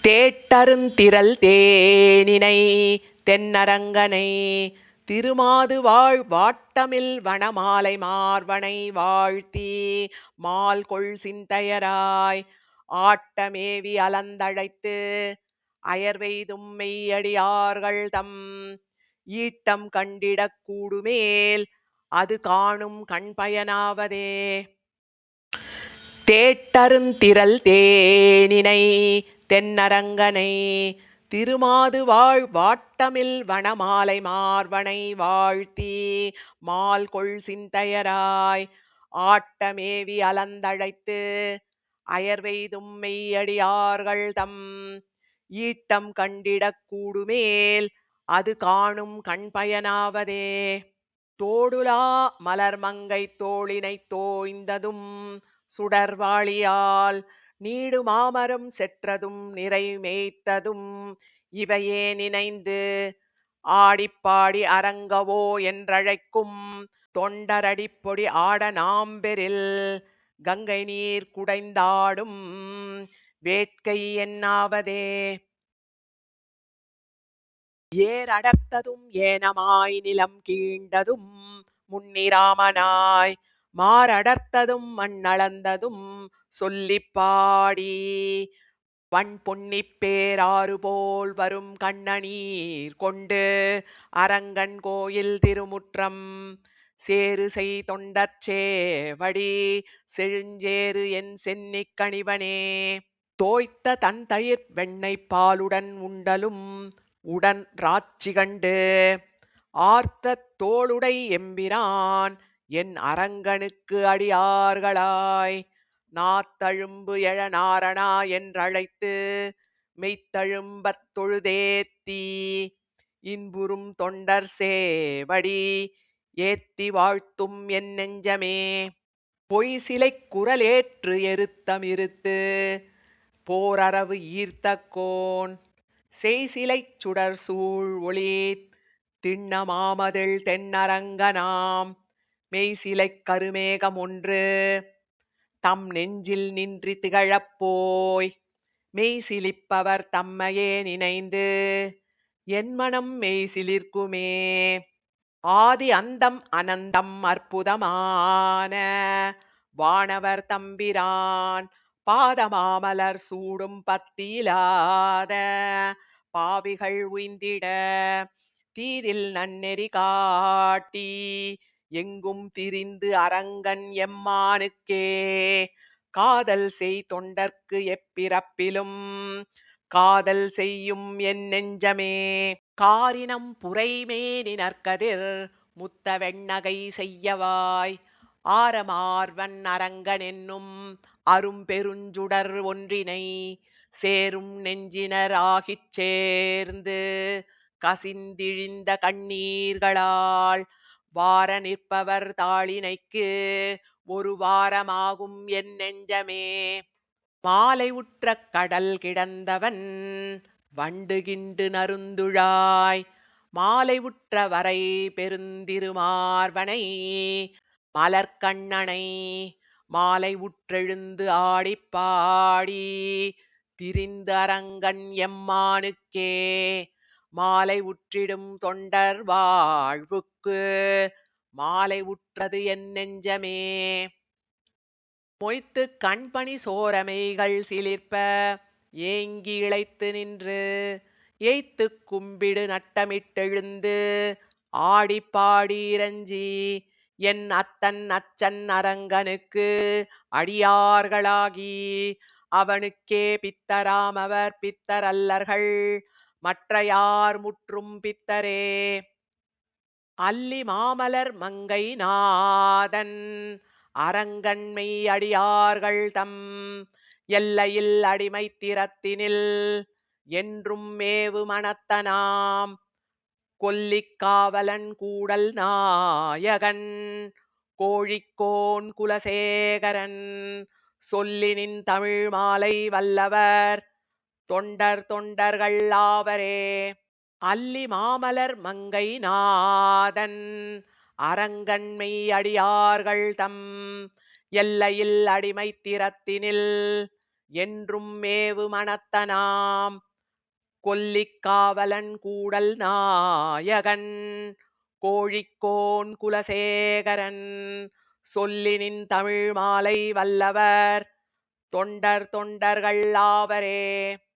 தேட்டருந்திறல் தேனினை தென்னரங்கனை திருமாது வாழ் வாட்டமில் வனமாலை மார்வனை வாழ்த்தி மால்கொள் சிந்தையராய் ஆட்டமேவி அலந்தழைத்து அயர்வெய்தும் மெய்யடியார்கள் தம் ஈட்டம் கண்டிடக் கூடுமேல் அது காணும் கண்பயனாவதே. தேட்டருந்திறல் தேனினை தென்னரங்கனை திருமாது வாழ் வாட்டமில் வனமாலை மார்வனை வாழ்த்தி மால்கொள் சிந்தையராய் ஆட்டமேவி அலந்தழைத்து அயர்வெய்தும் மெய்யடியார்கள் தம் ஈட்டம் கண்டிடக் கூடுமேல் அது காணும் கண்பயனாவதே. தோடுலா மலர்மங்கை தோளினை தோய்ந்ததும் சுடர்வாளியால் நீடு மாமரம் செற்றதும் நிறை மேய்த்ததும் இவையே நினைந்து ஆடிப்பாடி அரங்கவோ என்றழைக்கும் தொண்டரடிப்பொடி ஆட நாம்பெரில் கங்கை நீர் குடைந்தாடும் வேட்கை என்னாவதே. ஏரடர்த்ததும் ஏனமாய் நிலம் கீண்டதும் முன்னிராமனாய் மாரடர்த்ததும் மண்ணளந்ததும் சொல்லிப் பாடி வன் பொன்னிப் பேராறு போல் வரும் கண்ணநீர் கொண்டு அரங்கன் கோயில் திருமுற்றம் சேரு செய் தொண்டர்ச்சேவடி செழுஞ்சேறு என் சென்னிக் கணிவனே. தோய்த்த தன் தயிர் வெண்ணெய் பாலுடன் உண்டலும் உடன் ராட்சி கண்டு ஆர்த்த தோளுடை எம்பிரான் என் அரங்கனுக்கு அடியார்களாய் நாத்தழும்பு எழ நாரணா என்றழைத்து மெய்த்தழும்பத் தொழுதேத்தி இன்புறும் தொண்டர் சேவடி ஏத்தி வாழ்த்தும் என் நெஞ்சமே. பொய் சிலை குரலேற்று எருத்தமிருத்து போரரவு ஈர்த்தக்கோன் செய்சிலைச் சுடர் சூழ் ஒளி திண்ண மாமதிள் தென்னரங்கனாம் மெய்சிலைக் கருமேகம் ஒன்று தம் நெஞ்சில் நின்றி திகழப் போய் மெய்சிலிப்பவர் தம்மையே நினைந்து என் மனம் மெய்சிலிர்க்குமே. ஆதி அந்தம் அனந்தம் அற்புதமான வானவர் தம்பிரான் பாதமாமலர் சூடும் பத்தியிலாத பாவிகள் உய்ந்திட தீதில் நன்னெறி காட்டி எங்கும் திரிந்து அரங்கன் எம்மானுக்கே காதல் செய் தொண்டர்க்கு எப்பிறப்பிலும் காதல் செய்யும் என் நெஞ்சமே. காரினம் புரைமேனி நற்கதிர் முத்த வெண்ணகை செய்யவாய் ஆரமார்வன் அரங்கன் என்னும் அரும் பெருஞ்சுடர் ஒன்றினை சேரும் நெஞ்சினர் ஆகிச் சேர்ந்து கசிந்திழிந்த கண்ணீர்களால் வார நிற்பவர் தாளினைக்கு ஒரு வாரமாகும் என் நெஞ்சமே. மாலை உற்ற கடல் கிடந்தவன் வண்டுகிண்டு நருந்துழாய் மாலை உற்ற வரை பெருந்திருமார்வனை மலர்கண்ணனை மாலை உற்றெழுந்து ஆடிப்பாடி திரிந்து அரங்கன் எம்மானுக்கே மாலை உற்றிடும் தொண்டர் வாழ்வுக்கு மாலை உற்றது என் நெஞ்சமே. மொய்த்து கண்பணி சோரமைகள் சிலிர்ப்ப ஏங்கி இளைத்து நின்று ஏய்த்து கும்பிடு நட்டமிட்டெழுந்து ஆடிப்பாடி இறஞ்சி என் அத்தன் அச்சன் அரங்கனுக்கு அடியார்களாகி அவனுக்கே பித்தராமவர் பித்தரல்லர்கள் மற்ற யார் முற்றும் பித்தரே. அல்லி மாமலர் மங்கை நாதன் அரங்கன்மை அடியார்கள் தம் எல்லையில் அடிமை திறத்தினில் என்றும் மேவு மனத்தனாம் கொல்லிக்காவலன் கூடல் நாயகன் கோழிக்கோன் குலசேகரன் சொல்லினின் தமிழ் மாலை வல்லவர் தொண்டர்கள் ஆவரே. அல்லி மாமலர் மங்கை நாதன் அரங்கன்மை அடியார்கள் தம் எல்லையில் அடிமை திறத்தினில் என்றும் மேவு மனத்தனாம் கொல்லிக்காவலன் கூடல் நாயகன் கோழிக்கோன் குலசேகரன் சொல்லினின் தமிழ் மாலை வல்லவர் தொண்டர்கள் ஆவரே.